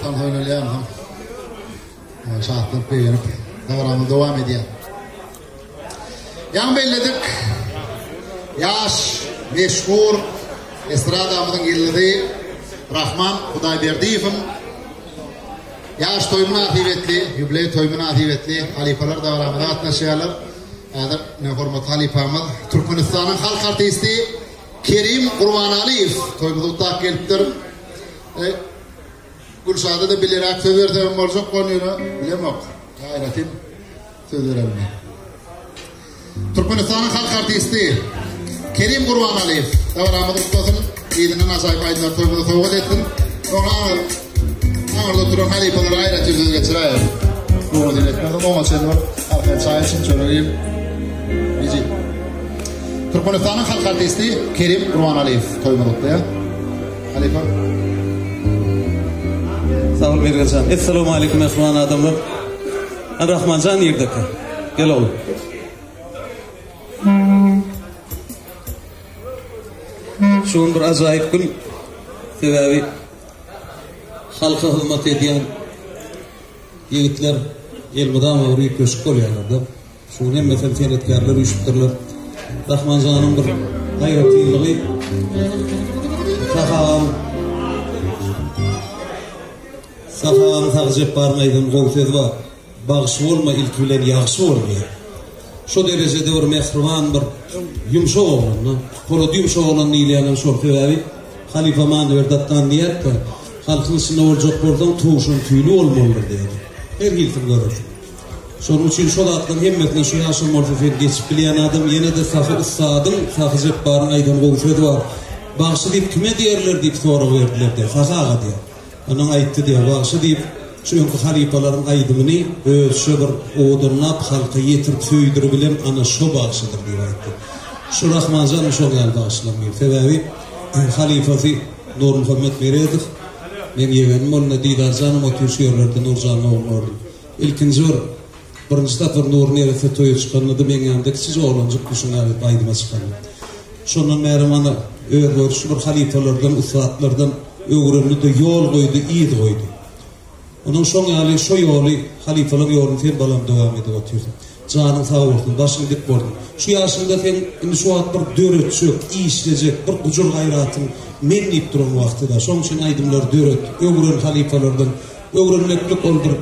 Tam oynayan şahatlık beğenip devamı devam ediyor. Yan belledik. Yaş, meşhur estradamızın yıldızı Rahman Hudayberdiyev'in yaş toymuna akıbetli, yübley toymuna akıbetli halifalar devamında atnaşıyorlar. Adır ne hormat halifamız Türkmenistan'ın halk artisti Kerim Kurbanaliyev toymunu tak geliptir. Gülşah'da da bilerek sözlerden olacak konuyunu bilemem. Hayretim sözlerim. Türkmenistan'ın halk artisti Kerim Kurbanaliyev devamında tutmasın. İdinin azayip aydınlar toymunu soğuk etsin. Sonra ağırda duran halifaları hayret yüzünü geçireyim. Doğru dinletmeden o maçın var. Arkadaşlar çay için söyleyeyim. Bizi. Türkmenistan'ın halk artisti Kerim Kurbanaliyev toymunu tutmaya. Halifa. Sağ ol Mergancan. Esselamu aleyküm ehvan adamlar. Rahmancan yerdeki. Gel oğlum. Şun bir acayip gün sebebi halka hizmet ediyen yiğitler elmada mağruyup köşk oluyorlardı. Şun hem mesela senetkarlar üşüttürler. Rahmancan'ın bir hayratiyliği Safağın tağcep barmaydın gol söz var. Bağışı olma ilk bilen yağışı olmuyor. Şu derecede bir mehruman bir yumuşak oğlanı. Kolu yumuşak oğlanı ileyenin şu sebebi Halife Manverdat'tan diyer ki halkın içinde olacak buradan tuğuşun tüylü olmalıdır dedi. Her hiltim görür. Şunun için şu da aklın hemmetine şu yaşım ortafer geçip bileyen adam yine de safı ıssadın tağcep barmaydın gol söz var. Bağışı deyip kime diyerler deyip soru verdiler de. Fakağa diyor. Onun ayıttı diye bağışı deyip çünkü halifaların aydımını ölçü bir oğdurlap halka yetirip söydürebilen ana şu bağışıdır diye ayıttı. Şu Rahmancan şu gel bağışlamıyor. Sebebi halifası Nur Muhammed Meredik. Ben yeğenim onunla Didarcan'ım o tüşüyorlardı Nurcan'la olmadı. İlkinci var. Birinci tatır Nur neresi toyu çıkanladı. Ben yanımdaki siz oğlancık kuşun aydıma çıkanladı. Şunun mehrimanı şu bir halifalardan, ıslatlardan öğrenli de yol koydu, iyi de koydu. Onun son yolu, şu yolu, halifalar yolunu sen balam devam edip atıyorsun. Canın sağ olsun, başını dik bordun. Şu yaşında sen şu an bir dörötçü, iyi işleyecek, bir kucur gayratın menleyip duran vaktida. Son için aydımlar döröt, öğren halifalardan, öğrenmeklik olur.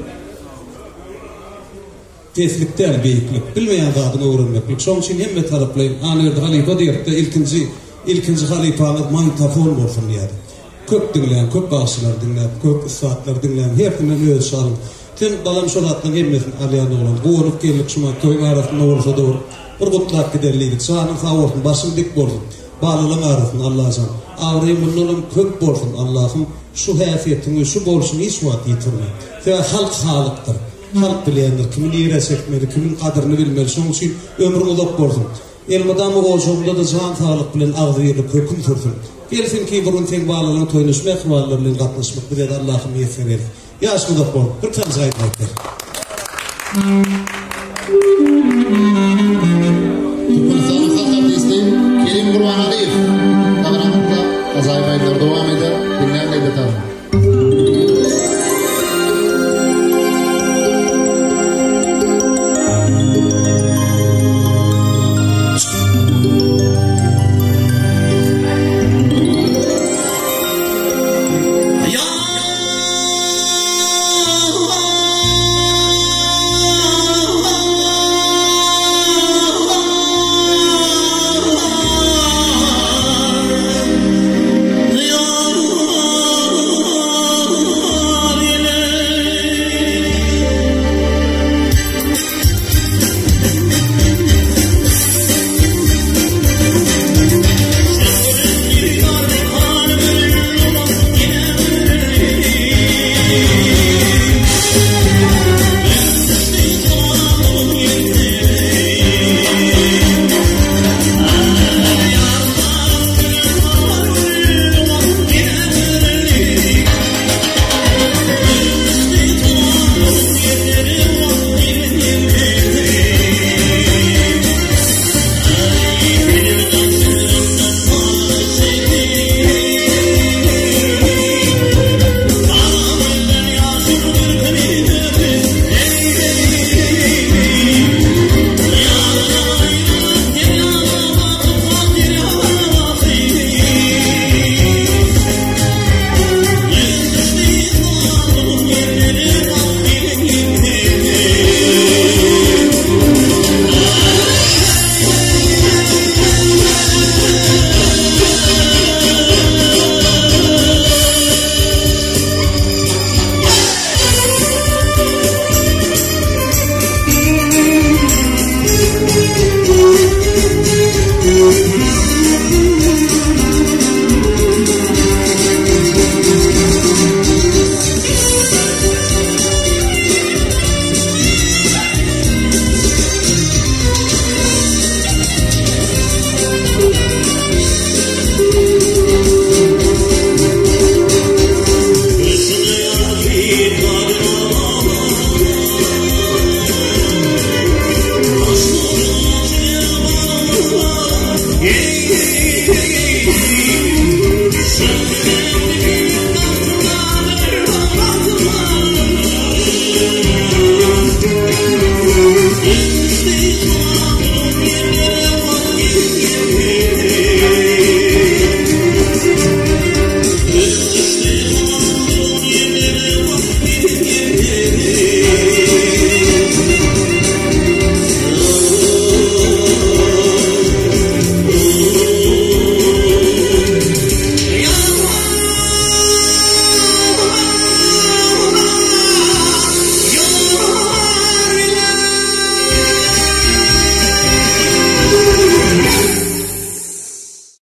Teslikten beyiklik, bilmeyen adını öğrenmeklik. Son için hemme taraflayın, anırdı halifa deyip de ilkinci halifanın mantafon olsun diyedi. Köp dinleyen, köp bağışçılar dinleyen, köp ıslatlar dinleyen, hepsinden öz şarım. Sen balam şolattan gelmesin alayanı olan, qoğunup geldik şuma köyün arasında olsa doğru. Bir kutlak giderliydik, sağının sağ olsun, başını dik borsun, bağlılığın arasın Allah'ım. Ağrıyım bunun köp borsun Allah'ım, şu hafiyetini, şu borçunu hiç vaat yitirme. Ve halk halıktır, halk bileyendir, kimin yere çekmeli, kimin kadrini bilmeli, son için ömrün ulap borsun. Elmadamı oluşumda da can sağlık bilen ağzı yerli kökün sürsün. Gelsin ki burun sen bağlarına toynuşmak, bağlarına katlaşmak bir de Allah'ım yeter verir. Yaşlı da bol, bir tam zayıf ayetler. Türkmenistan'ın halk artisti Kerim Kurbanaliyev davranışla azayip ayetler devam eder. Dinleyen de yeter.